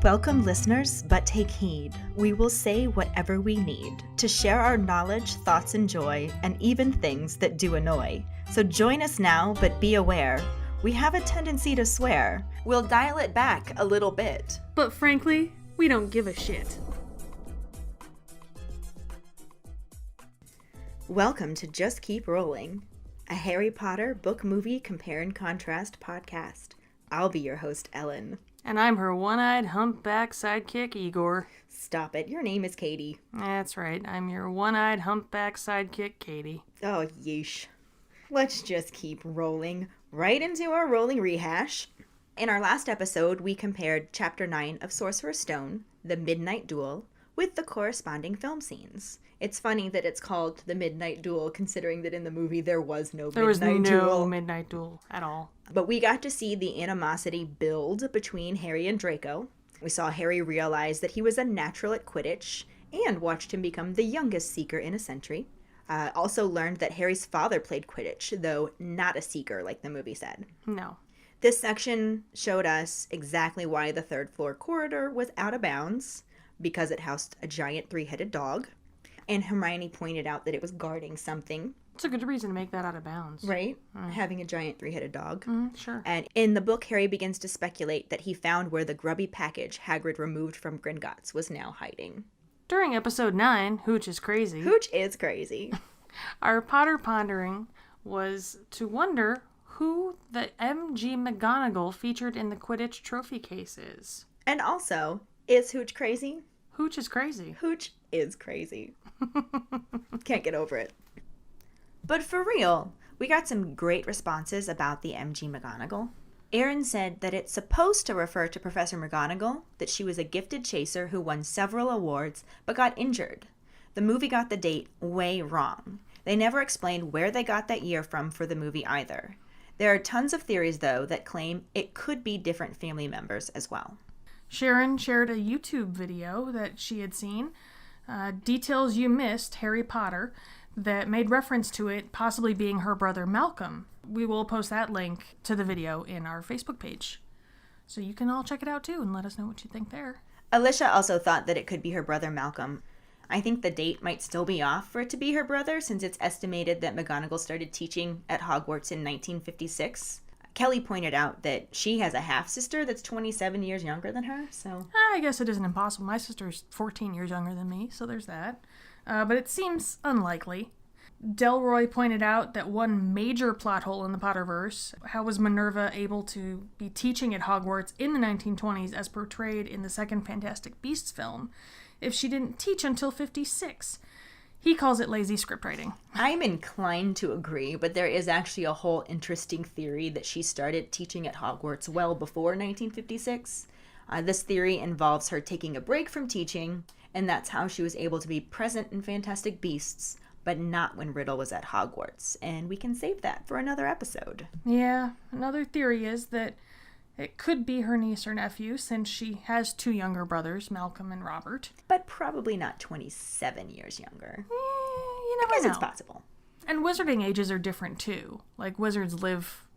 Welcome, listeners, but take heed. We will say whatever we need to share our knowledge, thoughts, and joy, and even things that do annoy. So join us now, but be aware. We have a tendency to swear. We'll dial it back a little bit. But frankly, we don't give a shit. Welcome to Just Keep Rolling, a Harry Potter book movie compare and contrast podcast. I'll be your host, Ellen. And I'm her one-eyed humpback sidekick, Igor. Stop it. Your name is Katie. That's right. I'm your one-eyed humpback sidekick, Katie. Oh, yeesh. Let's just keep rolling right into our rolling rehash. In our last episode, we compared Chapter 9 of Sorcerer's Stone, The Midnight Duel, with the corresponding film scenes. It's funny that it's called The Midnight Duel, considering that in the movie there was no midnight duel at all. But we got to see the animosity build between Harry and Draco. We saw Harry realize that he was a natural at Quidditch, and watched him become the youngest Seeker in a century. Also learned that Harry's father played Quidditch, though not a Seeker like the movie said. No. This section showed us exactly why the third floor corridor was out of bounds, because it housed a giant three-headed dog. And Hermione pointed out that it was guarding something. It's a good reason to make that out of bounds. Right? Having a giant three-headed dog. Sure. And in the book, Harry begins to speculate that he found where the grubby package Hagrid removed from Gringotts was now hiding. During episode 9, Hooch is Crazy. Hooch is crazy. Our Potter pondering was to wonder who the M.G. McGonagall featured in the Quidditch trophy case is. And also, is Hooch crazy? Hooch is crazy. Hooch is crazy. Can't get over it. But for real, we got some great responses about the M.G. McGonagall. Aaron said that it's supposed to refer to Professor McGonagall, that she was a gifted chaser who won several awards but got injured. The movie got the date way wrong. They never explained where they got that year from for the movie either. There are tons of theories, though, that claim it could be different family members as well. Sharon shared a YouTube video that she had seen, Details You Missed, Harry Potter, that made reference to it possibly being her brother Malcolm. We will post that link to the video in our Facebook page. So you can all check it out too and let us know what you think there. Alicia also thought that it could be her brother Malcolm. I think the date might still be off for it to be her brother, since it's estimated that McGonagall started teaching at Hogwarts in 1956. Kelly pointed out that she has a half-sister that's 27 years younger than her, so... I guess it isn't impossible. My sister's 14 years younger than me, so there's that. But it seems unlikely. Delroy pointed out that one major plot hole in the Potterverse, how was Minerva able to be teaching at Hogwarts in the 1920s as portrayed in the second Fantastic Beasts film, if she didn't teach until 56? He calls it lazy script writing. I'm inclined to agree, but there is actually a whole interesting theory that she started teaching at Hogwarts well before 1956. This theory involves her taking a break from teaching, and that's how she was able to be present in Fantastic Beasts, but not when Riddle was at Hogwarts. And we can save that for another episode. Yeah, another theory is that it could be her niece or nephew, since she has two younger brothers, Malcolm and Robert. But probably not 27 years younger. You never know. It's possible. And wizarding ages are different, too. Like, wizards live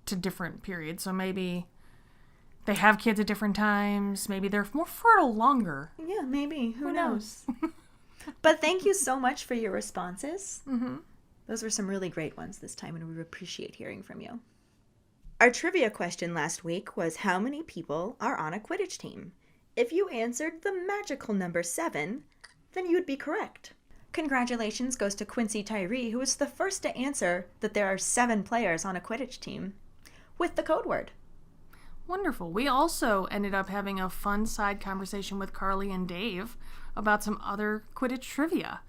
to different periods, so maybe they have kids at different times. Maybe they're more fertile longer. Yeah, maybe. Who knows? But thank you so much for your responses. Mm-hmm. Those were some really great ones this time, and we appreciate hearing from you. Our trivia question last week was, how many people are on a Quidditch team? If you answered the magical number 7, then you'd be correct. Congratulations goes to Quincy Tyree, who was the first to answer that there are 7 players on a Quidditch team with the code word. Wonderful. We also ended up having a fun side conversation with Carly and Dave about some other Quidditch trivia.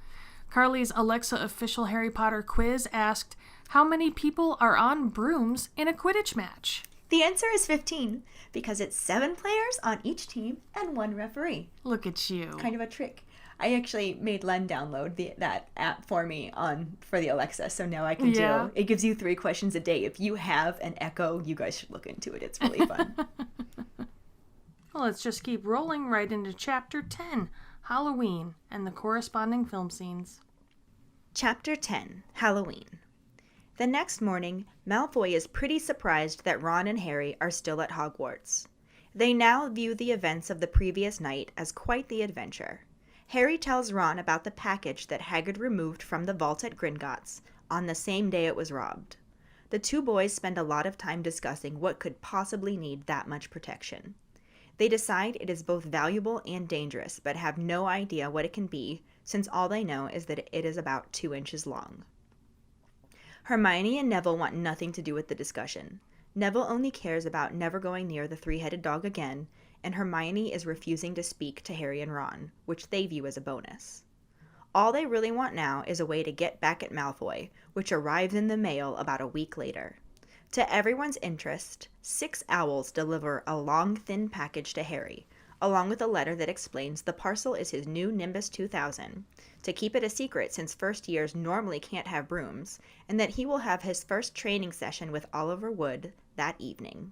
Carly's Alexa official Harry Potter quiz asked, how many people are on brooms in a Quidditch match? The answer is 15, because it's 7 players on each team and 1 referee. Look at you. Kind of a trick. I actually made Len download that app for me for the Alexa, so now I can do. It gives you 3 questions a day. If you have an Echo, you guys should look into it. It's really fun. Well, let's just keep rolling right into Chapter 10, Halloween, and the corresponding film scenes. Chapter 10, Halloween. The next morning, Malfoy is pretty surprised that Ron and Harry are still at Hogwarts. They now view the events of the previous night as quite the adventure. Harry tells Ron about the package that Hagrid removed from the vault at Gringotts on the same day it was robbed. The two boys spend a lot of time discussing what could possibly need that much protection. They decide it is both valuable and dangerous, but have no idea what it can be, since all they know is that it is about 2 inches long. Hermione and Neville want nothing to do with the discussion. Neville only cares about never going near the three-headed dog again, and Hermione is refusing to speak to Harry and Ron, which they view as a bonus. All they really want now is a way to get back at Malfoy, which arrives in the mail about a week later. To everyone's interest, 6 owls deliver a long, thin package to Harry, along with a letter that explains the parcel is his new Nimbus 2000, to keep it a secret since first years normally can't have brooms, and that he will have his first training session with Oliver Wood that evening.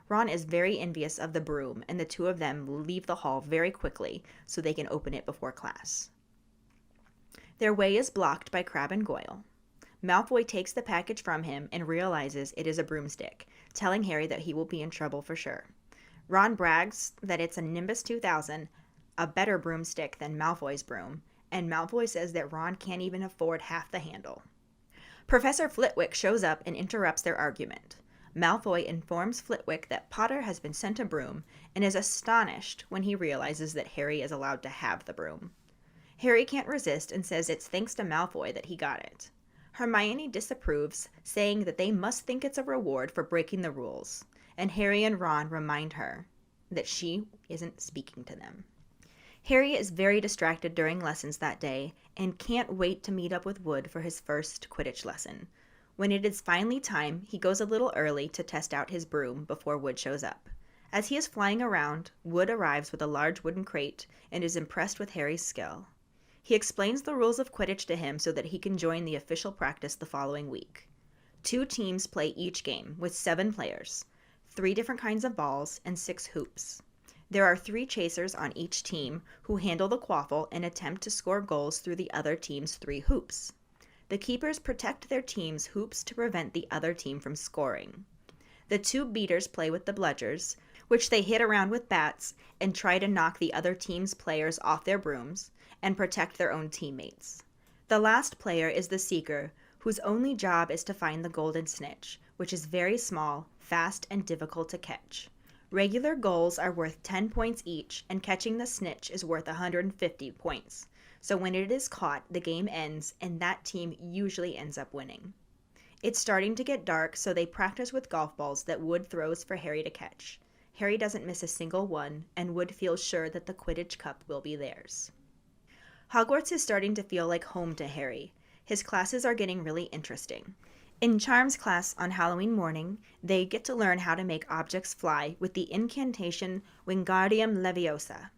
Ron is very envious of the broom, and the two of them leave the hall very quickly so they can open it before class. Their way is blocked by Crabbe and Goyle. Malfoy takes the package from him and realizes it is a broomstick, telling Harry that he will be in trouble for sure. Ron brags that it's a Nimbus 2000, a better broomstick than Malfoy's broom, and Malfoy says that Ron can't even afford half the handle. Professor Flitwick shows up and interrupts their argument. Malfoy informs Flitwick that Potter has been sent a broom and is astonished when he realizes that Harry is allowed to have the broom. Harry can't resist and says it's thanks to Malfoy that he got it. Hermione disapproves, saying that they must think it's a reward for breaking the rules, and Harry and Ron remind her that she isn't speaking to them. Harry is very distracted during lessons that day and can't wait to meet up with Wood for his first Quidditch lesson. When it is finally time, he goes a little early to test out his broom before Wood shows up. As he is flying around, Wood arrives with a large wooden crate and is impressed with Harry's skill. He explains the rules of Quidditch to him so that he can join the official practice the following week. 2 teams play each game, with 7 players, 3 different kinds of balls, and 6 hoops. There are 3 chasers on each team who handle the quaffle and attempt to score goals through the other team's 3 hoops. The keepers protect their team's hoops to prevent the other team from scoring. The 2 beaters play with the bludgers, which they hit around with bats and try to knock the other team's players off their brooms and protect their own teammates. The last player is the seeker, whose only job is to find the golden snitch, which is very small, fast, and difficult to catch. Regular goals are worth 10 points each, and catching the snitch is worth 150 points. So when it is caught, the game ends, and that team usually ends up winning. It's starting to get dark, so they practice with golf balls that Wood throws for Harry to catch. Harry doesn't miss a single one, and Wood feels sure that the Quidditch Cup will be theirs. Hogwarts is starting to feel like home to Harry. His classes are getting really interesting. In Charms class on Halloween morning, they get to learn how to make objects fly with the incantation Wingardium Leviosa.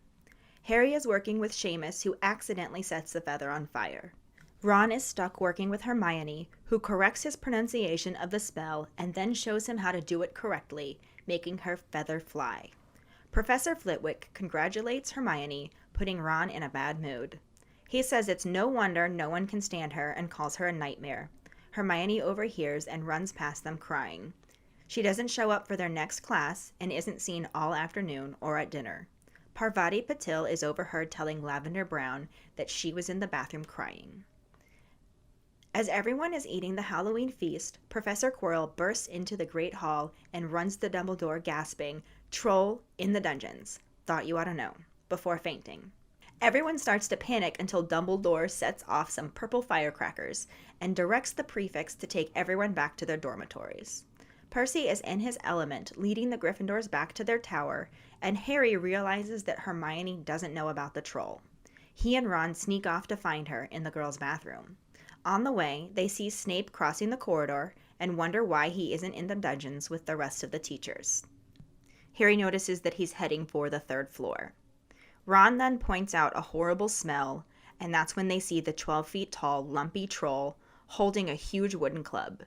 Harry is working with Seamus, who accidentally sets the feather on fire. Ron is stuck working with Hermione, who corrects his pronunciation of the spell and then shows him how to do it correctly, making her feather fly. Professor Flitwick congratulates Hermione, putting Ron in a bad mood. He says it's no wonder no one can stand her and calls her a nightmare. Hermione overhears and runs past them crying. She doesn't show up for their next class and isn't seen all afternoon or at dinner. Parvati Patil is overheard telling Lavender Brown that she was in the bathroom crying. As everyone is eating the Halloween feast, Professor Quirrell bursts into the Great Hall and runs to Dumbledore gasping, "Troll in the dungeons. Thought you ought to know," before fainting. Everyone starts to panic until Dumbledore sets off some purple firecrackers and directs the prefects to take everyone back to their dormitories. Percy is in his element, leading the Gryffindors back to their tower, and Harry realizes that Hermione doesn't know about the troll. He and Ron sneak off to find her in the girls' bathroom. On the way, they see Snape crossing the corridor and wonder why he isn't in the dungeons with the rest of the teachers. Harry notices that he's heading for the 3rd floor. Ron then points out a horrible smell, and that's when they see the 12 feet tall, lumpy troll holding a huge wooden club.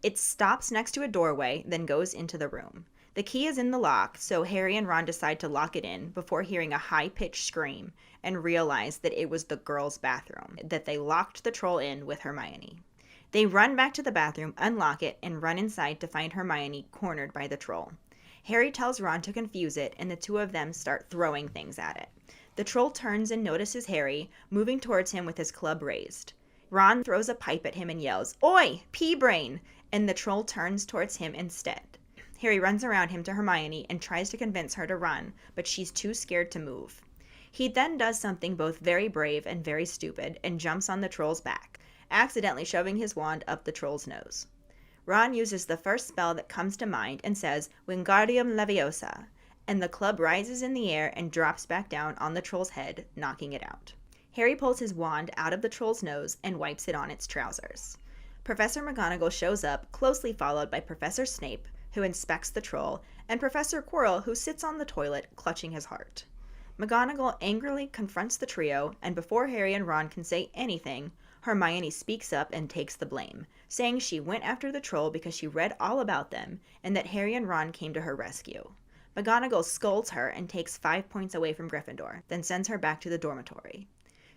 It stops next to a doorway, then goes into the room. The key is in the lock, so Harry and Ron decide to lock it in before hearing a high-pitched scream and realize that it was the girls' bathroom, that they locked the troll in with Hermione. They run back to the bathroom, unlock it, and run inside to find Hermione cornered by the troll. Harry tells Ron to confuse it, and the two of them start throwing things at it. The troll turns and notices Harry, moving towards him with his club raised. Ron throws a pipe at him and yells, "Oi, pea-brain!" and the troll turns towards him instead. Harry runs around him to Hermione and tries to convince her to run, but she's too scared to move. He then does something both very brave and very stupid and jumps on the troll's back, accidentally shoving his wand up the troll's nose. Ron uses the first spell that comes to mind and says, "Wingardium Leviosa," and the club rises in the air and drops back down on the troll's head, knocking it out. Harry pulls his wand out of the troll's nose and wipes it on its trousers. Professor McGonagall shows up, closely followed by Professor Snape, who inspects the troll, and Professor Quirrell, who sits on the toilet, clutching his heart. McGonagall angrily confronts the trio, and before Harry and Ron can say anything, Hermione speaks up and takes the blame, saying she went after the troll because she read all about them, and that Harry and Ron came to her rescue. McGonagall scolds her and takes 5 points away from Gryffindor, then sends her back to the dormitory.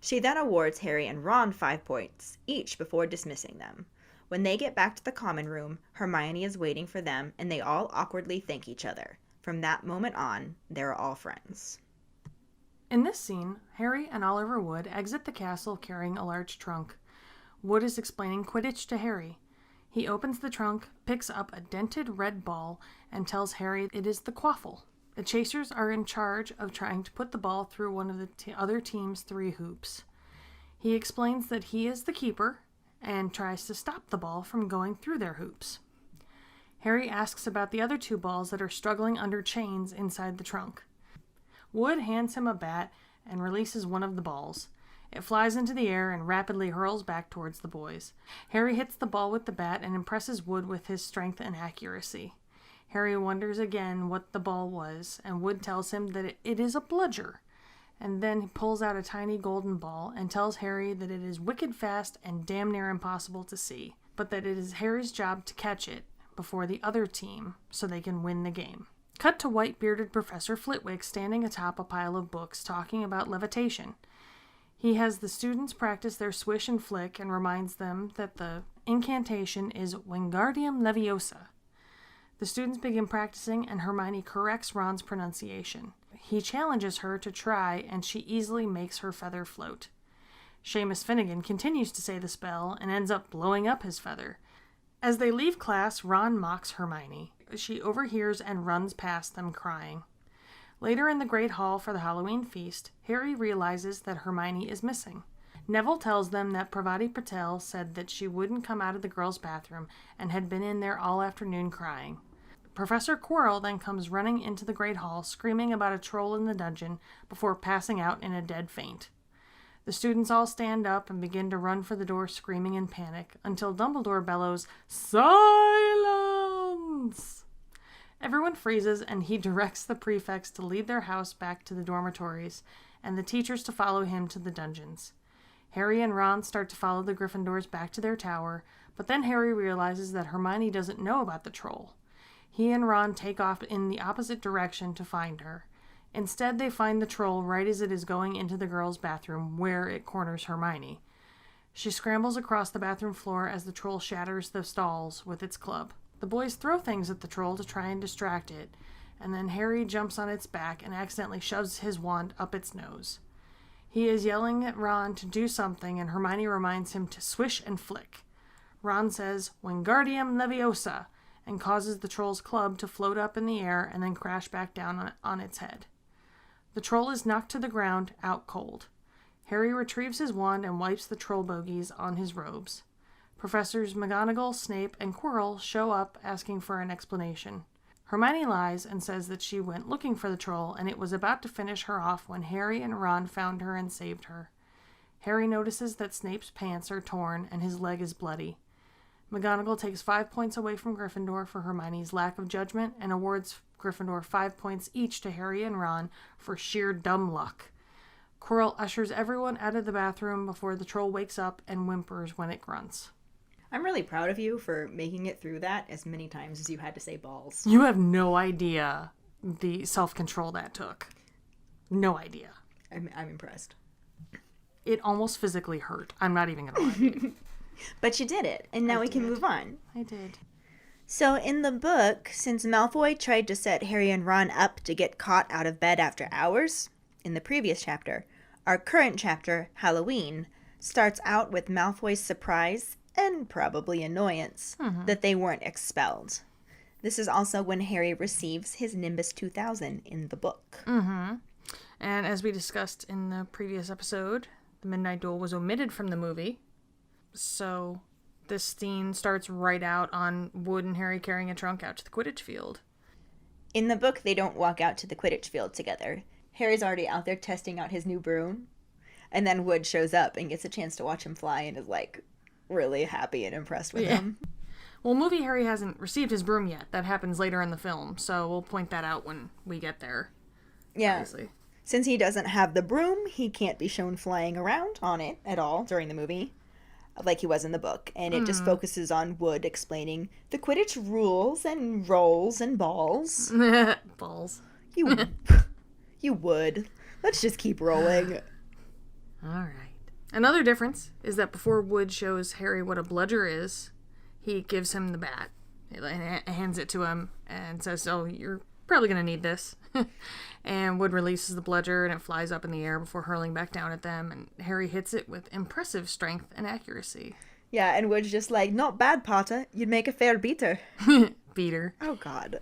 She then awards Harry and Ron 5 points, each before dismissing them. When they get back to the common room, Hermione is waiting for them, and they all awkwardly thank each other. From that moment on, they're all friends. In this scene, Harry and Oliver Wood exit the castle carrying a large trunk. Wood is explaining Quidditch to Harry. He opens the trunk, picks up a dented red ball, and tells Harry it is the quaffle. The chasers are in charge of trying to put the ball through one of the other team's 3 hoops. He explains that he is the keeper and tries to stop the ball from going through their hoops. Harry asks about the other 2 balls that are struggling under chains inside the trunk. Wood hands him a bat and releases one of the balls. It flies into the air and rapidly hurls back towards the boys. Harry hits the ball with the bat and impresses Wood with his strength and accuracy. Harry wonders again what the ball was, and Wood tells him that it is a bludger, and then he pulls out a tiny golden ball and tells Harry that it is wicked fast and damn near impossible to see, but that it is Harry's job to catch it before the other team so they can win the game. Cut to white-bearded Professor Flitwick standing atop a pile of books talking about levitation. He has the students practice their swish and flick and reminds them that the incantation is Wingardium Leviosa. The students begin practicing and Hermione corrects Ron's pronunciation. He challenges her to try and she easily makes her feather float. Seamus Finnegan continues to say the spell and ends up blowing up his feather. As they leave class, Ron mocks Hermione. She overhears and runs past them crying. Later in the Great Hall for the Halloween feast, Harry realizes that Hermione is missing. Neville tells them that Pravati Patel said that she wouldn't come out of the girls' bathroom and had been in there all afternoon crying. Professor Quirrell then comes running into the Great Hall, screaming about a troll in the dungeon before passing out in a dead faint. The students all stand up and begin to run for the door screaming in panic, until Dumbledore bellows, "Silence!" Everyone freezes, and he directs the prefects to lead their house back to the dormitories, and the teachers to follow him to the dungeons. Harry and Ron start to follow the Gryffindors back to their tower, but then Harry realizes that Hermione doesn't know about the troll. He and Ron take off in the opposite direction to find her. Instead, they find the troll right as it is going into the girls' bathroom, where it corners Hermione. She scrambles across the bathroom floor as the troll shatters the stalls with its club. The boys throw things at the troll to try and distract it, and then Harry jumps on its back and accidentally shoves his wand up its nose. He is yelling at Ron to do something, and Hermione reminds him to swish and flick. Ron says, "Wingardium Leviosa," and causes the troll's club to float up in the air and then crash back down on its head. The troll is knocked to the ground, out cold. Harry retrieves his wand and wipes the troll bogies on his robes. Professors McGonagall, Snape, and Quirrell show up asking for an explanation. Hermione lies and says that she went looking for the troll and it was about to finish her off when Harry and Ron found her and saved her. Harry notices that Snape's pants are torn and his leg is bloody. McGonagall takes 5 points away from Gryffindor for Hermione's lack of judgment and awards Gryffindor 5 points each to Harry and Ron for sheer dumb luck. Quirrell ushers everyone out of the bathroom before the troll wakes up and whimpers when it grunts. I'm really proud of you for making it through that as many times as you had to say balls. You have no idea the self-control that took. No idea. I'm impressed. It almost physically hurt. I'm not even going to lie. But you did it, and now we can move on. I did. So in the book, since Malfoy tried to set Harry and Ron up to get caught out of bed after hours, in the previous chapter, our current chapter, Halloween, starts out with Malfoy's surprise and probably annoyance that they weren't expelled. This is also when Harry receives his Nimbus 2000 in the book. And as we discussed in the previous episode, the Midnight Duel was omitted from the movie. So this scene starts right out on Wood and Harry carrying a trunk out to the Quidditch field. In the book, they don't walk out to the Quidditch field together. Harry's already out there testing out his new broom. And then Wood shows up and gets a chance to watch him fly and is, like, really happy and impressed with him. Well, movie Harry hasn't received his broom yet. That happens later in the film, so we'll point that out when we get there. Yeah. Obviously. Since he doesn't have the broom, he can't be shown flying around on it at all during the movie, like he was in the book. And it just focuses on Wood explaining the Quidditch rules and rolls and balls. Balls. You would. Let's just keep rolling. All right. Another difference is that before Wood shows Harry what a bludger is, he gives him the bat. He hands it to him and says, "Oh, you're probably going to need this." And Wood releases the bludger and it flies up in the air before hurling back down at them. And Harry hits it with impressive strength and accuracy. Yeah, and Wood's just like, "Not bad, Potter. You'd make a fair beater." Beater. Oh, God.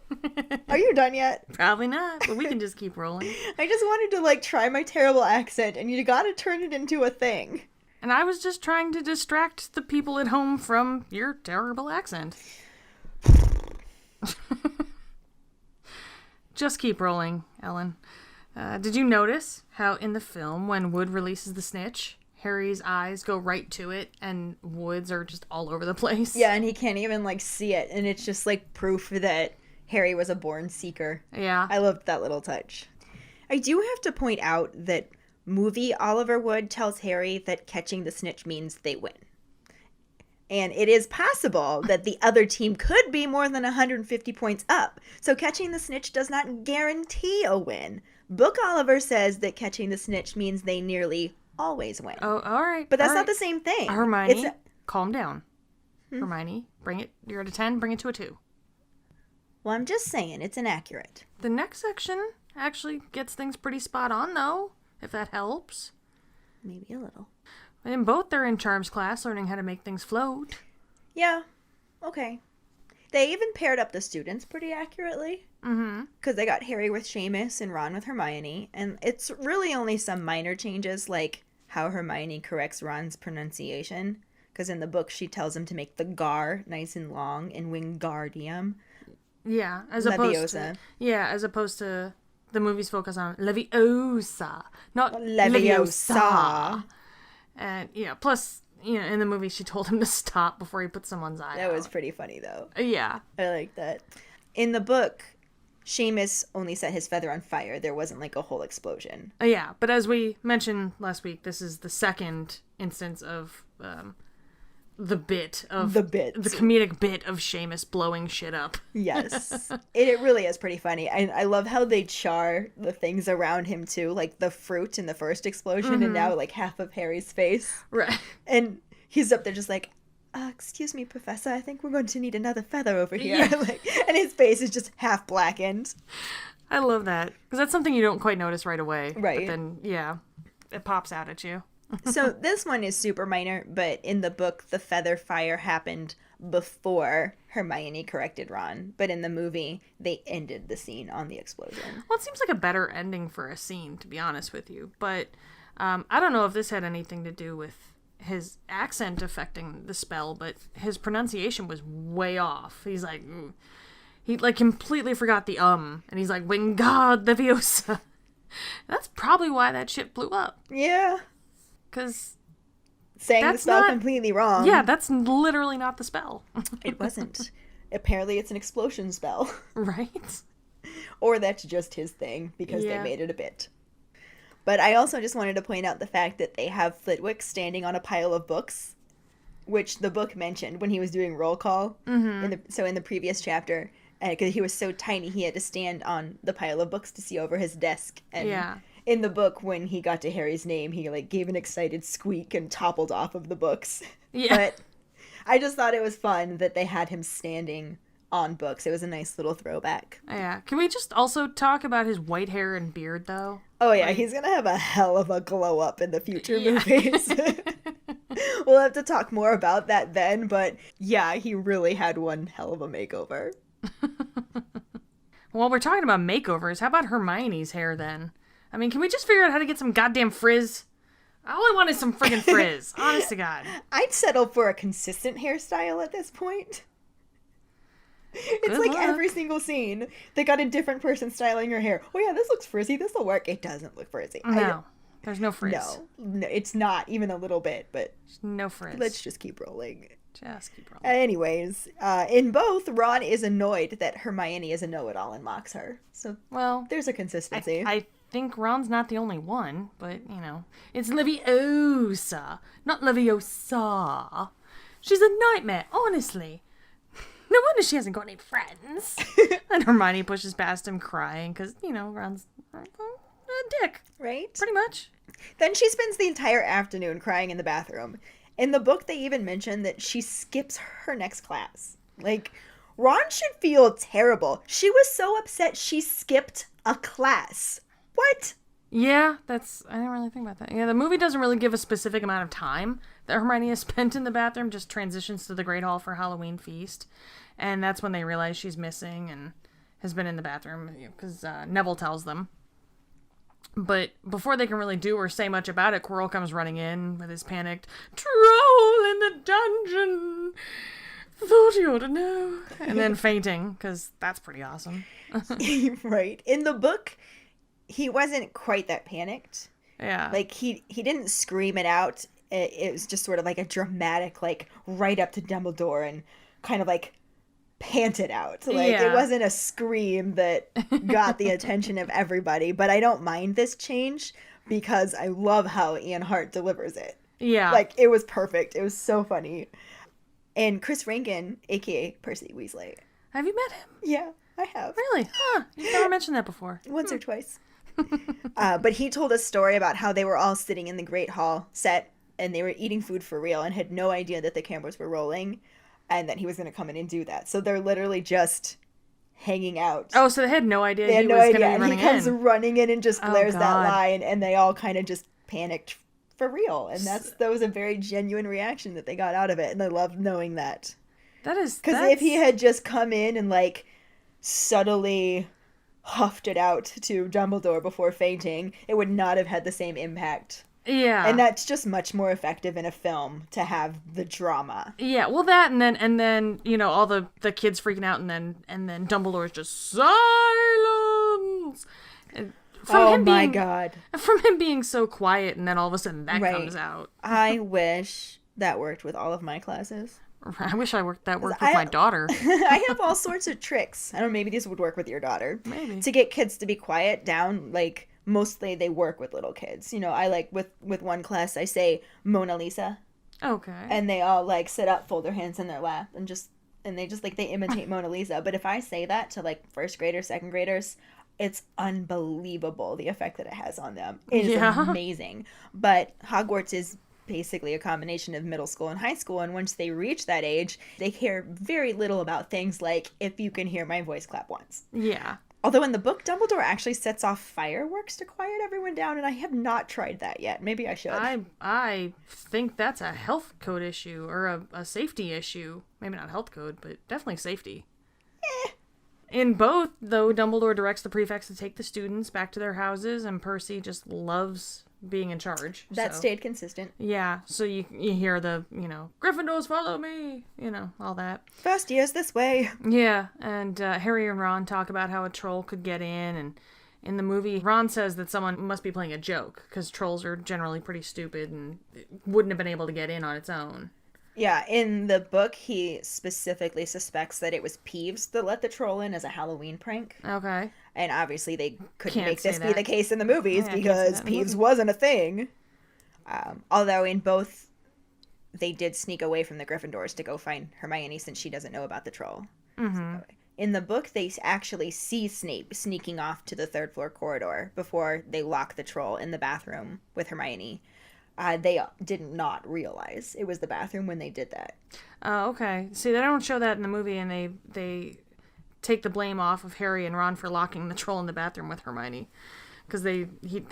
Are you done yet? Probably not, but we can just keep rolling. I just wanted to, like, try my terrible accent, and you gotta turn it into a thing. And I was just trying to distract the people at home from your terrible accent. Just keep rolling, Ellen. Did you notice how in the film, when Wood releases the snitch, Harry's eyes go right to it and Wood's are just all over the place? Yeah, and he can't even, like, see it, and it's just, like, proof that Harry was a born seeker. Yeah. I loved that little touch. I do have to point out that movie Oliver Wood tells Harry that catching the snitch means they win. And it is possible that the other team could be more than 150 points up. So catching the snitch does not guarantee a win. Book Oliver says that catching the snitch means they nearly always win. Oh, all right. But that's not the same thing. Hermione, calm down. Hermione, bring it. You're at a 10, bring it to a 2. Well, I'm just saying, it's inaccurate. The next section actually gets things pretty spot on, though, if that helps. Maybe a little. In both, they're in Charms class, learning how to make things float. Yeah, okay. They even paired up the students pretty accurately. Because they got Harry with Seamus and Ron with Hermione. And it's really only some minor changes, like how Hermione corrects Ron's pronunciation. Because in the book, she tells him to make the gar nice and long in Wingardium. Yeah, as Leviosa. opposed to the movie's focus on Leviosa, not Leviosa. And, plus, in the movie, she told him to stop before he put someone's eye out. That was pretty funny, though. Yeah. I like that. In the book, Seamus only set his feather on fire. There wasn't, like, a whole explosion. Yeah, but as we mentioned last week, this is the second instance of the comedic bit of Seamus blowing shit up. Yes. It really is pretty funny. I love how they char the things around him, too. Like, the fruit in the first explosion, and now, like, half of Harry's face. Right. And he's up there just like, excuse me, Professor, I think we're going to need another feather over here. Yeah. And his face is just half blackened. I love that. Because that's something you don't quite notice right away. Right. But then, it pops out at you. So this one is super minor, but in the book, the feather fire happened before Hermione corrected Ron. But in the movie, they ended the scene on the explosion. Well, it seems like a better ending for a scene, to be honest with you. But I don't know if this had anything to do with his accent affecting the spell, but his pronunciation was way off. He's like... He, like, completely forgot the and he's like, Wingard Leviosa. That's probably why that shit blew up. Yeah. Because saying the spell completely wrong. Yeah, that's literally not the spell. It wasn't. Apparently it's an explosion spell. Right? Or that's just his thing, because they made it a bit. But I also just wanted to point out the fact that they have Flitwick standing on a pile of books, which the book mentioned when he was doing roll call. In the previous chapter, because he was so tiny, he had to stand on the pile of books to see over his desk. And in the book, when he got to Harry's name, he like gave an excited squeak and toppled off of the books. Yeah. But I just thought it was fun that they had him standing on books. It was a nice little throwback. Yeah. Can we just also talk about his white hair and beard, though? Oh, yeah, he's going to have a hell of a glow up in the future movies. We'll have to talk more about that then, but yeah, he really had one hell of a makeover. Well, we're talking about makeovers. How about Hermione's hair, then? I mean, can we just figure out how to get some goddamn frizz? All I want is some friggin' frizz. Honest to God. I'd settle for a consistent hairstyle at this point. It's Good like luck. every single scene, they got a different person styling her hair. Oh yeah, this looks frizzy. This will work. It doesn't look frizzy. No. There's no frizz. No, it's not even a little bit, but No frizz. let's just keep rolling. Just keep rolling. Anyways, in both, Ron is annoyed that Hermione is a know-it-all and mocks her. So, Well, there's a consistency. I think Ron's not the only one, but, it's Leviosa, not Leviosa. She's a nightmare, honestly. No wonder she hasn't got any friends. And Hermione pushes past him crying because, Ron's a dick. Right? Pretty much. Then she spends the entire afternoon crying in the bathroom. In the book, they even mention that she skips her next class. Like, Ron should feel terrible. She was so upset she skipped a class. What? Yeah, I didn't really think about that. Yeah, the movie doesn't really give a specific amount of time that Hermione has spent in the bathroom, just transitions to the Great Hall for Halloween feast. And that's when they realize she's missing and has been in the bathroom, because Neville tells them. But before they can really do or say much about it, Quirrell comes running in with his panicked, "Troll in the dungeon! Thought you ought to know." And then fainting, because that's pretty awesome. Right. In the book, he wasn't quite that panicked. Yeah. Like, he didn't scream it out. It was just sort of like a dramatic, like, right up to Dumbledore and kind of like panted out. Like, Yeah. it wasn't a scream that got the attention of everybody. But I don't mind this change because I love how Ian Hart delivers it. Yeah. Like, it was perfect. It was so funny. And Chris Rankin, a.k.a. Percy Weasley. Have you met him? Yeah, I have. Really? Huh. You've never mentioned that before. Once or twice. But he told a story about how they were all sitting in the Great Hall set and they were eating food for real and had no idea that the cameras were rolling and that he was going to come in and do that. So they're literally just hanging out. Oh, so they had no idea They had he no was going to idea. be And running he comes in. running in and just Oh, blares that God. line and they all kind of just panicked for real. And that was a very genuine reaction that they got out of it. And I loved knowing that. Because if he had just come in and like subtly huffed it out to Dumbledore before fainting, it would not have had the same impact. Yeah. And that's just much more effective in a film to have the drama. Yeah, well that and then all the kids freaking out and then Dumbledore's just silence. And God. From him being so quiet and then all of a sudden that Right. comes out. I wish that worked with all of my classes. I wish worked with my daughter. I have all sorts of tricks. I don't know, maybe these would work with your daughter. Maybe. To get kids to be quiet down, like, mostly they work with little kids. I like, with one class, I say, Mona Lisa. Okay. And they all, like, sit up, fold their hands in their lap, and they they imitate Mona Lisa. But if I say that to, like, first graders, second graders, it's unbelievable the effect that it has on them. It is amazing. But Hogwarts is basically a combination of middle school and high school, and once they reach that age, they care very little about things like if you can hear my voice clap once. Yeah. Although in the book, Dumbledore actually sets off fireworks to quiet everyone down, and I have not tried that yet. Maybe I should. I think that's a health code issue or a safety issue. Maybe not health code, but definitely safety. In both, though, Dumbledore directs the prefects to take the students back to their houses, and Percy just loves being in charge. That so. stayed consistent. Yeah, so you hear the, Gryffindors follow me, all that. First year's this way. Yeah, and Harry and Ron talk about how a troll could get in, and in the movie, Ron says that someone must be playing a joke, because trolls are generally pretty stupid and wouldn't have been able to get in on its own. Yeah, in the book, he specifically suspects that it was Peeves that let the troll in as a Halloween prank. Okay. And obviously they couldn't Can't make this say be that. the case in the movies Yeah, I can't say because that in the Peeves movie. wasn't a thing. Although in both, they did sneak away from the Gryffindors to go find Hermione since she doesn't know about the troll. Mm-hmm. In the book, they actually see Snape sneaking off to the third floor corridor before they lock the troll in the bathroom with Hermione. they did not realize it was the bathroom when they did that. Oh, okay. See, they don't show that in the movie, and they take the blame off of Harry and Ron for locking the troll in the bathroom with Hermione, because they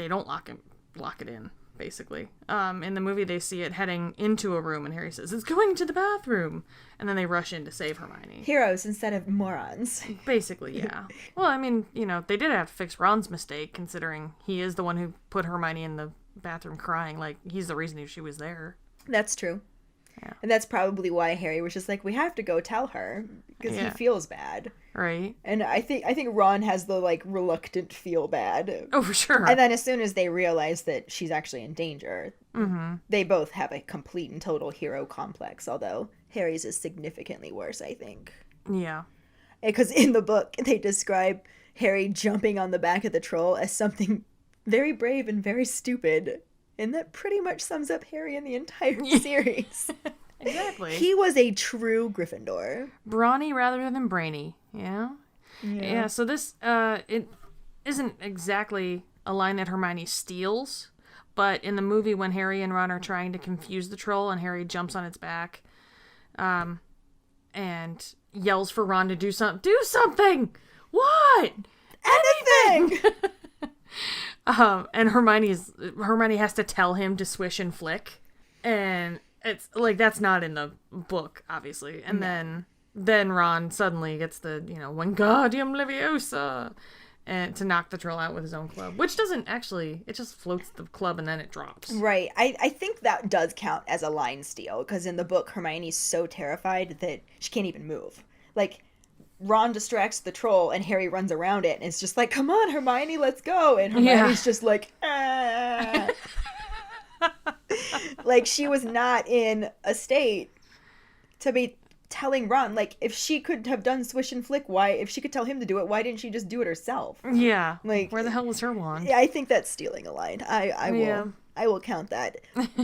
don't lock it in, basically. In the movie, they see it heading into a room, and Harry says, "It's going to the bathroom," and then they rush in to save Hermione. Heroes instead of morons. Basically, yeah. Well, I mean, they did have to fix Ron's mistake, considering he is the one who put Hermione in the bathroom crying. Like, he's the reason she was there. That's true. Yeah. And that's probably why Harry was just like, we have to go tell her, because he feels bad. Right. And I think Ron has the, like, reluctant feel bad. Oh, for sure. And then as soon as they realize that she's actually in danger, they both have a complete and total hero complex, although Harry's is significantly worse, I think. Yeah. Because in the book, they describe Harry jumping on the back of the troll as something very brave and very stupid. And that pretty much sums up Harry in the entire series. Exactly. He was a true Gryffindor. Brawny rather than brainy. Yeah, so this, it isn't exactly a line that Hermione steals, but in the movie when Harry and Ron are trying to confuse the troll and Harry jumps on its back, and yells for Ron to do something. Do something! What? Anything! And Hermione has to tell him to swish and flick, and it's like that's not in the book, obviously. And then Ron suddenly gets the Wingardium Leviosa, and to knock the troll out with his own club, which doesn't actually, it just floats the club and then it drops. Right. I think that does count as a line steal, because in the book Hermione's so terrified that she can't even move. Like, Ron distracts the troll and Harry runs around it and it's just like, come on, Hermione, let's go. And Hermione's just like, ah. Like, she was not in a state to be telling Ron. Like, if she could have done swish and flick, if she could tell him to do it, why didn't she just do it herself? Yeah. Like, where the hell was her wand? Yeah, I think that's stealing a line. I will count that.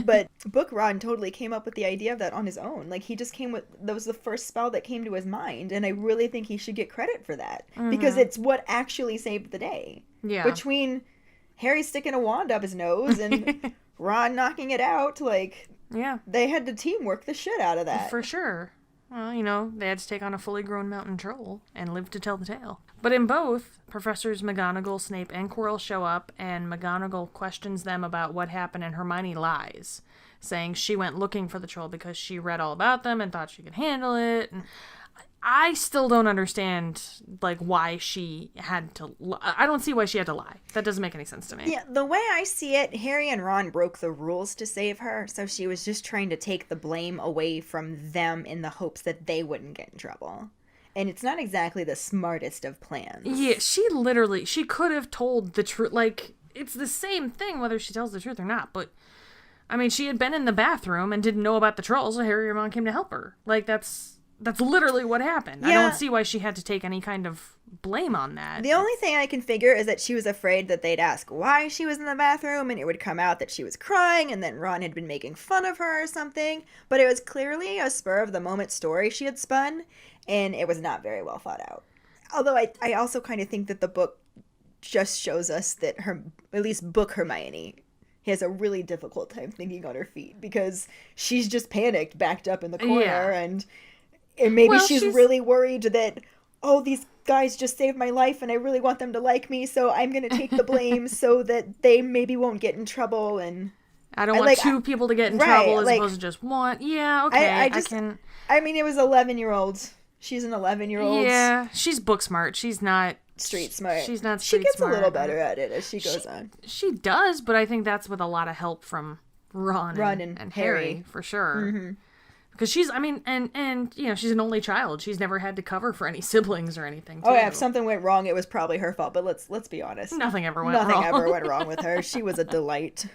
But Book Ron totally came up with the idea of that on his own. Like, he just that was the first spell that came to his mind, and I really think he should get credit for that. Because it's what actually saved the day. Yeah. Between Harry sticking a wand up his nose and Ron knocking it out, like, they had to teamwork the shit out of that. For sure. Well, they had to take on a fully grown mountain troll and live to tell the tale. But in both, Professors McGonagall, Snape, and Quirrell show up, and McGonagall questions them about what happened, and Hermione lies, saying she went looking for the troll because she read all about them and thought she could handle it. And I still don't understand, like, why she had to I don't see why she had to lie. That doesn't make any sense to me. Yeah, the way I see it, Harry and Ron broke the rules to save her, so she was just trying to take the blame away from them in the hopes that they wouldn't get in trouble. And it's not exactly the smartest of plans. Yeah, she could have told the truth. Like, it's the same thing whether she tells the truth or not, but, I mean, she had been in the bathroom and didn't know about the trolls, so Harry and Ron came to help her. Like, that's literally what happened. Yeah. I don't see why she had to take any kind of blame on that. The only thing I can figure is that she was afraid that they'd ask why she was in the bathroom and it would come out that she was crying and then Ron had been making fun of her or something. But it was clearly a spur-of-the-moment story she had spun, and it was not very well thought out. Although I also kind of think that the book just shows us that at least Book Hermione has a really difficult time thinking on her feet because she's just panicked, backed up in the corner, and maybe she's really worried that, oh, these guys just saved my life and I really want them to like me, so I'm going to take the blame so that they maybe won't get in trouble. And I don't want two people to get in trouble as opposed to just one. Yeah, okay. I mean, it was 11-year-old. She's an 11-year-old. Yeah, she's book smart. She's not street smart. She's not street smart. She gets a little better at it as she goes on. She does, but I think that's with a lot of help from Ron and Harry, for sure. Mm-hmm. Because she's an only child. She's never had to cover for any siblings or anything, too. Oh, yeah, if something went wrong, it was probably her fault. But let's be honest. Nothing ever went wrong with her. She was a delight.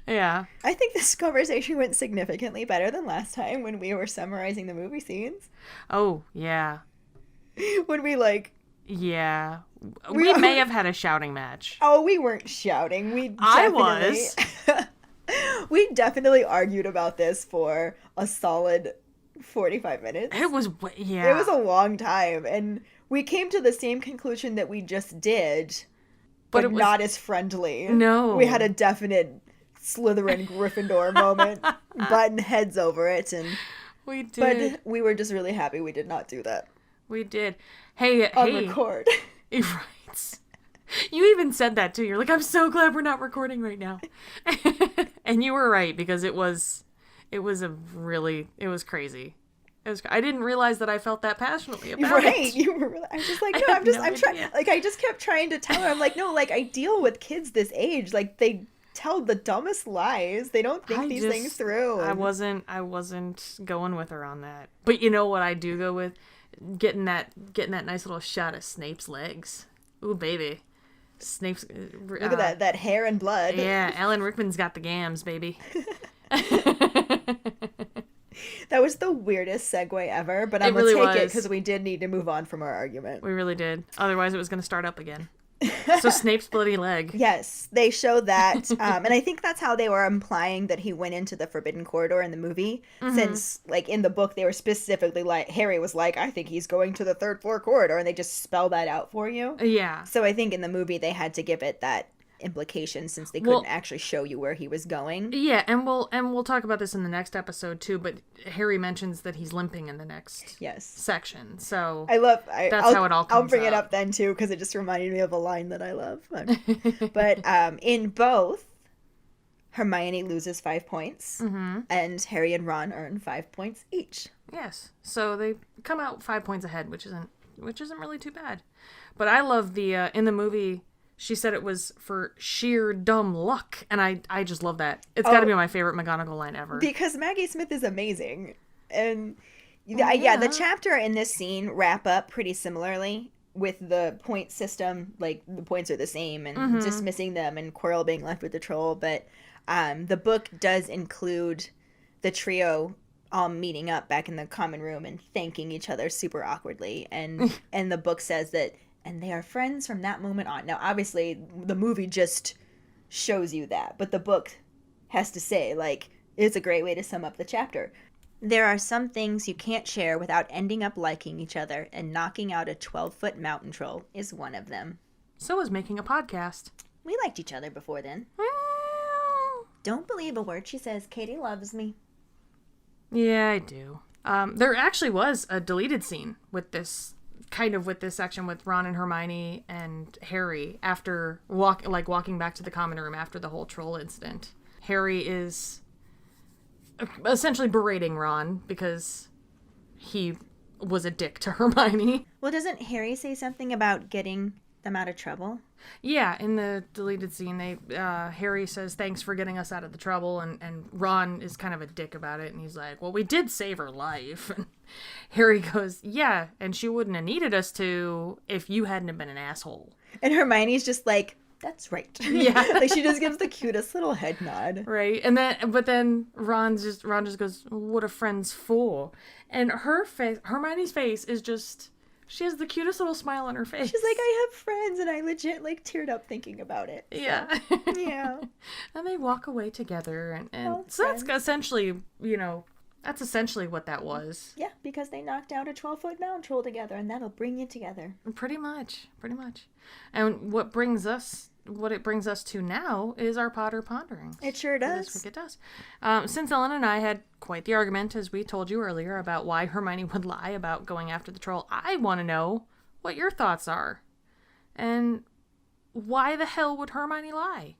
Yeah. I think this conversation went significantly better than last time when we were summarizing the movie scenes. Oh, yeah. When we, Yeah. We may have had a shouting match. Oh, we weren't shouting. I was. We definitely argued about this for a solid 45 minutes. It was, yeah. It was a long time, and we came to the same conclusion that we just did, but not as friendly. No. We had a definite Slytherin Gryffindor moment, button heads over it, and we did. But we were just really happy we did not do that. We did. Hey, on record. Right. You even said that too. You're like, I'm so glad we're not recording right now. And you were right, because it was crazy. I didn't realize that I felt that passionately about it. Right. You were really, I was just like, no, I'm trying. Like, I just kept trying to tell her, I'm like, no, like, I deal with kids this age. Like, they tell the dumbest lies. They don't think these things through. I wasn't going with her on that. But you know what I do go with? Getting that nice little shot of Snape's legs. Ooh, baby. Snape's look at that hair and blood. Yeah, Alan Rickman's got the gams, baby. That was the weirdest segue ever, but I'm really going to take it was. because we did need to move on from our argument. We really did. Otherwise, it was going to start up again. So Snape's bloody leg. Yes, they show that. And I think that's how they were implying that he went into the Forbidden Corridor in the movie. Mm-hmm. Since, like, in the book, they were specifically like, Harry was like, I think he's going to the third floor corridor. And they just spell that out for you. Yeah. So I think in the movie, they had to give it that implication since they couldn't actually show you where he was going. Yeah, and we'll talk about this in the next episode too, but Harry mentions that he's limping in the next section. So that's how it all comes I'll bring up. it up then too, because it just reminded me of a line that I love. But in both, Hermione loses 5 points, and Harry and Ron earn 5 points each. Yes, so they come out 5 points ahead, which isn't really too bad. But I love the in the movie, she said it was for sheer dumb luck, and I just love that. It's got to be my favorite McGonagall line ever. Because Maggie Smith is amazing. And the chapter and this scene wrap up pretty similarly with the point system. Like, the points are the same and dismissing them and Quirrell being left with the troll. But the book does include the trio all meeting up back in the common room and thanking each other super awkwardly. And the book says that, and they are friends from that moment on. Now, obviously, the movie just shows you that, but the book has to say, like, it's a great way to sum up the chapter. There are some things you can't share without ending up liking each other, and knocking out a 12-foot mountain troll is one of them. So is making a podcast. We liked each other before then. Well, don't believe a word she says. Katie loves me. Yeah, I do. There actually was a deleted scene with this section with Ron and Hermione and Harry after walking back to the common room after the whole troll incident. Harry is essentially berating Ron because he was a dick to Hermione. Well, doesn't Harry say something about getting them out of trouble? Yeah, in the deleted scene, Harry says, thanks for getting us out of the trouble, and Ron is kind of a dick about it, and he's like, well, we did save her life. And Harry goes, yeah, and she wouldn't have needed us to if you hadn't have been an asshole. And Hermione's just like, that's right. Yeah. Like, she just gives the cutest little head nod. Right, but then Ron just goes, what are friends for? And Hermione's face is just... She has the cutest little smile on her face. She's like, I have friends, and I legit, like, teared up thinking about it. So. Yeah. Yeah. And they walk away together, and so that's essentially, that's essentially what that was. Yeah, because they knocked out a 12-foot mountain troll together, and that'll bring you together. Pretty much. And what it brings us to now is our Potter Ponderings. It sure does. This week it does. Since Ellen and I had quite the argument, as we told you earlier, about why Hermione would lie about going after the troll, I want to know what your thoughts are. And why the hell would Hermione lie?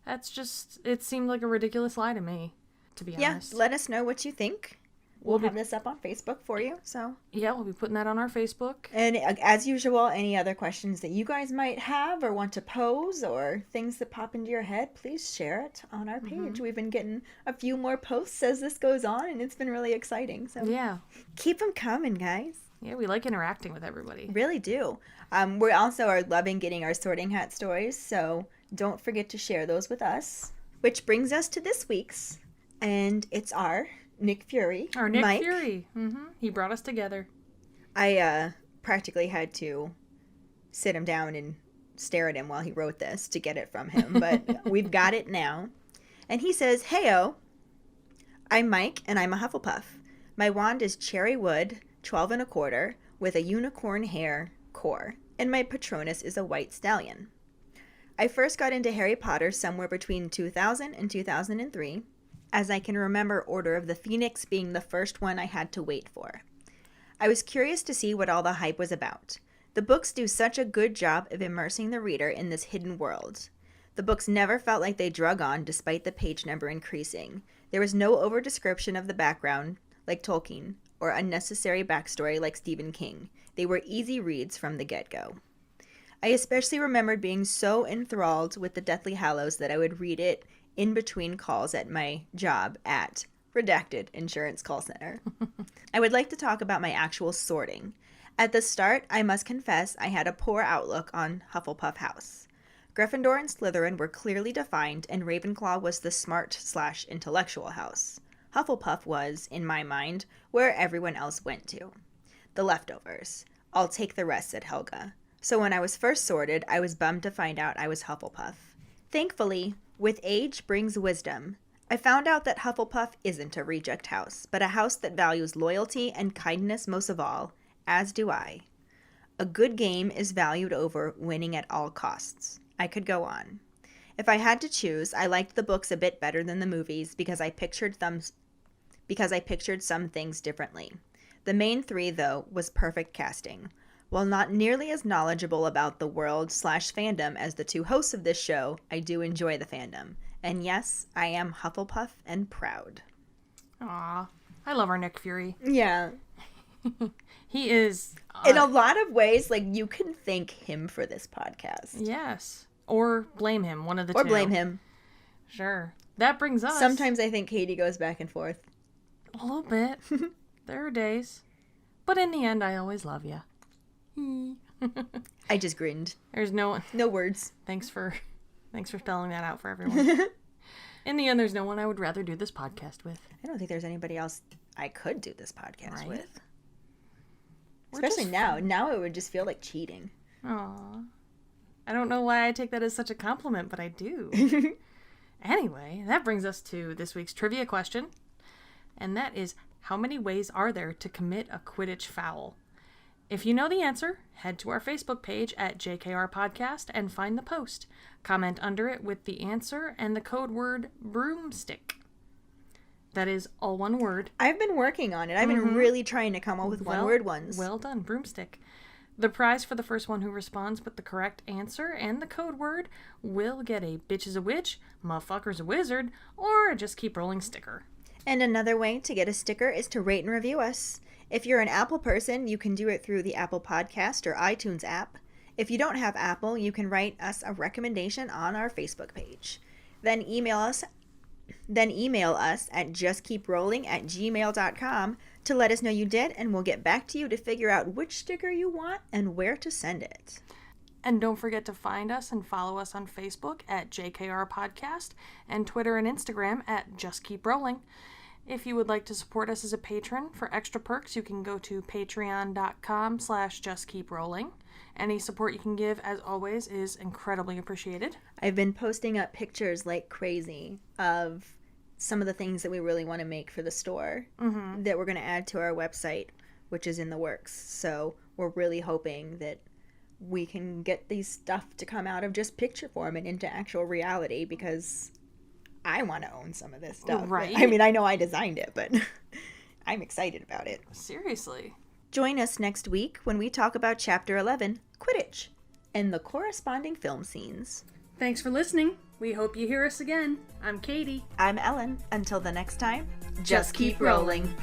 It seemed like a ridiculous lie to me, to be honest. Yeah, let us know what you think. We'll have this up on Facebook for you, so. Yeah, we'll be putting that on our Facebook. And as usual, any other questions that you guys might have or want to pose or things that pop into your head, please share it on our page. We've been getting a few more posts as this goes on, and it's been really exciting. So yeah. Keep them coming, guys. Yeah, we like interacting with everybody. Really do. We also are loving getting our Sorting Hat stories, so don't forget to share those with us. Which brings us to this week's, and it's our... Nick Fury. Our Nick Mike. Fury. He brought us together. I practically had to sit him down and stare at him while he wrote this to get it from him, but we've got it now. And he says, Heyo, I'm Mike, and I'm a Hufflepuff. My wand is cherry wood, 12 1/4, with a unicorn hair core, and my Patronus is a white stallion. I first got into Harry Potter somewhere between 2000 and 2003, as I can remember Order of the Phoenix being the first one I had to wait for. I was curious to see what all the hype was about. The books do such a good job of immersing the reader in this hidden world. The books never felt like they drug on despite the page number increasing. There was no over-description of the background like Tolkien, or unnecessary backstory like Stephen King. They were easy reads from the get-go. I especially remembered being so enthralled with the Deathly Hallows that I would read it in between calls at my job at Redacted Insurance Call Center. I would like to talk about my actual sorting. At the start, I must confess I had a poor outlook on Hufflepuff House. Gryffindor and Slytherin were clearly defined, and Ravenclaw was the smart/intellectual house. Hufflepuff was, in my mind, where everyone else went to. The leftovers. I'll take the rest, said Helga. So when I was first sorted, I was bummed to find out I was Hufflepuff. Thankfully, with age brings wisdom. I found out that Hufflepuff isn't a reject house, but a house that values loyalty and kindness most of all, as do I. A good game is valued over winning at all costs. I could go on. If I had to choose, I liked the books a bit better than the movies because I pictured some things differently. The main three, though, was perfect casting. While not nearly as knowledgeable about the world/fandom as the two hosts of this show, I do enjoy the fandom. And yes, I am Hufflepuff and proud. Aw, I love our Nick Fury. Yeah. He is... in a lot of ways, like, you can thank him for this podcast. Yes. Or blame him, one of the two. Or blame him. Sure. That brings us... Sometimes I think Katie goes back and forth. A little bit. There are days. But in the end, I always love you. I just grinned. There's no words. Thanks for spelling that out for everyone. In the end, there's no one I would rather do this podcast with. I don't think there's anybody else I could do this podcast with. We're especially now. Now it would just feel like cheating. Aw. I don't know why I take that as such a compliment, but I do. Anyway, that brings us to this week's trivia question. And that is, how many ways are there to commit a Quidditch foul? If you know the answer, head to our Facebook page at JKR Podcast and find the post. Comment under it with the answer and the code word broomstick. That is all one word. I've been working on it. I've been really trying to come up with one-word ones. Well done, broomstick. The prize for the first one who responds with the correct answer and the code word will get a bitch is a witch, motherfucker's a wizard, or a just keep rolling sticker. And another way to get a sticker is to rate and review us. If you're an Apple person, you can do it through the Apple Podcast or iTunes app. If you don't have Apple, you can write us a recommendation on our Facebook page. Then email us at justkeeprolling@gmail.com to let us know you did, and we'll get back to you to figure out which sticker you want and where to send it. And don't forget to find us and follow us on Facebook at JKR Podcast and Twitter and Instagram at Just Keep Rolling. If you would like to support us as a patron for extra perks, you can go to patreon.com/justkeeprolling. Any support you can give, as always, is incredibly appreciated. I've been posting up pictures like crazy of some of the things that we really want to make for the store that we're going to add to our website, which is in the works. So we're really hoping that we can get these stuff to come out of just picture form and into actual reality, because I want to own some of this stuff. Right. I mean, I know I designed it, but I'm excited about it. Seriously. Join us next week when we talk about Chapter 11, Quidditch, and the corresponding film scenes. Thanks for listening. We hope you hear us again. I'm Katie. I'm Ellen. Until the next time, just keep rolling.